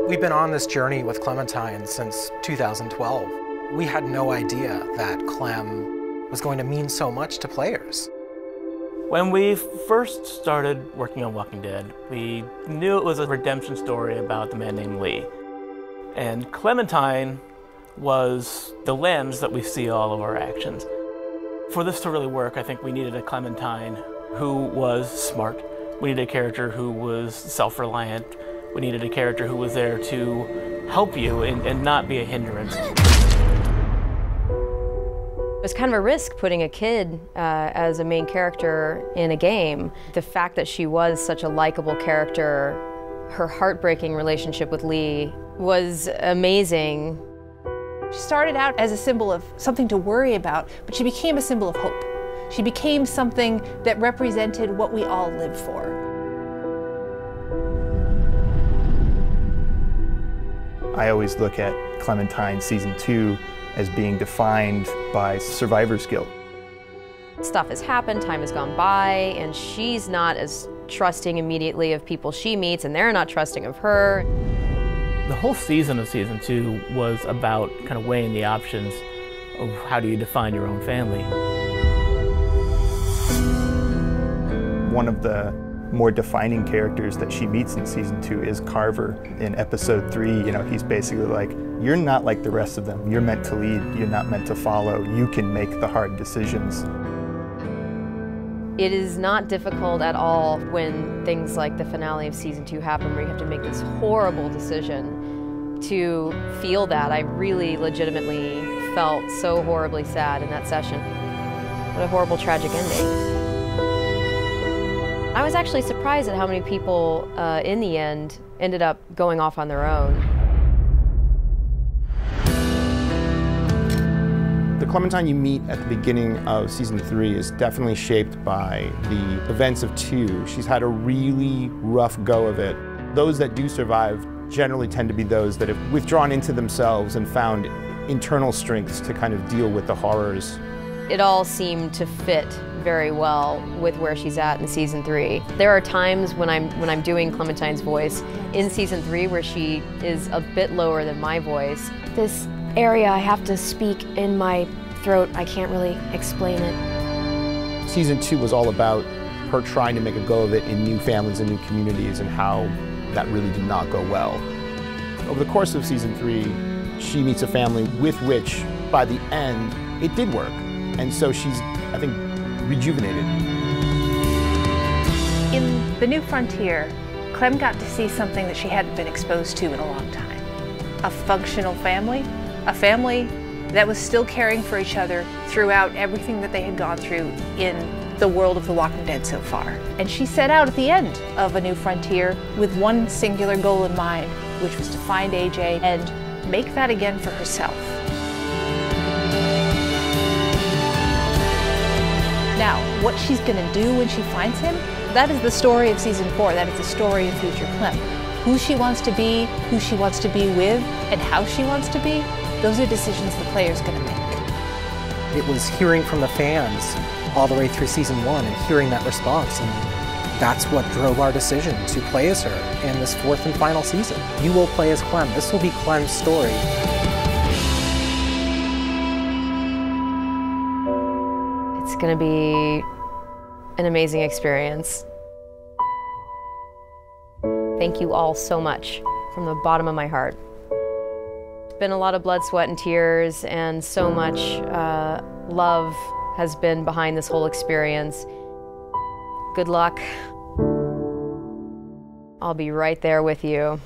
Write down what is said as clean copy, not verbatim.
We've been on this journey with Clementine since 2012. We had no idea that Clem was going to mean so much to players. When we first started working on Walking Dead, we knew it was a redemption story about the man named Lee. And Clementine was the lens that we see all of our actions. For this to really work, I think we needed a Clementine who was smart. We needed a character who was self-reliant. We needed a character who was there to help you and not be a hindrance. It was kind of a risk putting a kid as a main character in a game. The fact that she was such a likable character, her heartbreaking relationship with Lee was amazing. She started out as a symbol of something to worry about, but she became a symbol of hope. She became something that represented what we all live for. I always look at Clementine Season 2 as being defined by survivor's guilt. Stuff has happened, time has gone by, and she's not as trusting immediately of people she meets, and they're not trusting of her. The whole season of Season 2 was about kind of weighing the options of how do you define your own family. One of the more defining characters that she meets in Season 2 is Carver. In Episode 3, you know, he's basically like, you're not like the rest of them. You're meant to lead, you're not meant to follow. You can make the hard decisions. It is not difficult at all when things like the finale of Season 2 happen, where you have to make this horrible decision to feel that. I really legitimately felt so horribly sad in that session. What a horrible, tragic ending. I was actually surprised at how many people in the end ended up going off on their own. The Clementine you meet at the beginning of Season 3 is definitely shaped by the events of 2. She's had a really rough go of it. Those that do survive generally tend to be those that have withdrawn into themselves and found internal strengths to kind of deal with the horrors. It all seemed to fit very well with where she's at in Season 3. There are times when I'm doing Clementine's voice in Season 3 where she is a bit lower than my voice. This area I have to speak in my throat, I can't really explain it. Season 2 was all about her trying to make a go of it in new families and new communities, and how that really did not go well. Over the course of Season 3, she meets a family with which, by the end, it did work. And so she's, I think, rejuvenated. In The New Frontier, Clem got to see something that she hadn't been exposed to in a long time. A functional family, a family that was still caring for each other throughout everything that they had gone through in the world of The Walking Dead so far. And she set out at the end of A New Frontier with one singular goal in mind, which was to find AJ and make that again for herself. Now, what she's gonna do when she finds him, that is the story of Season 4. That is the story of future Clem. Who she wants to be, who she wants to be with, and how she wants to be, those are decisions the player's gonna make. It was hearing from the fans all the way through Season 1 and hearing that response, and that's what drove our decision to play as her in this 4th and final season. You will play as Clem. This will be Clem's story. It's gonna be an amazing experience. Thank you all so much from the bottom of my heart. It's been a lot of blood, sweat, and tears, and so much love has been behind this whole experience. Good luck. I'll be right there with you.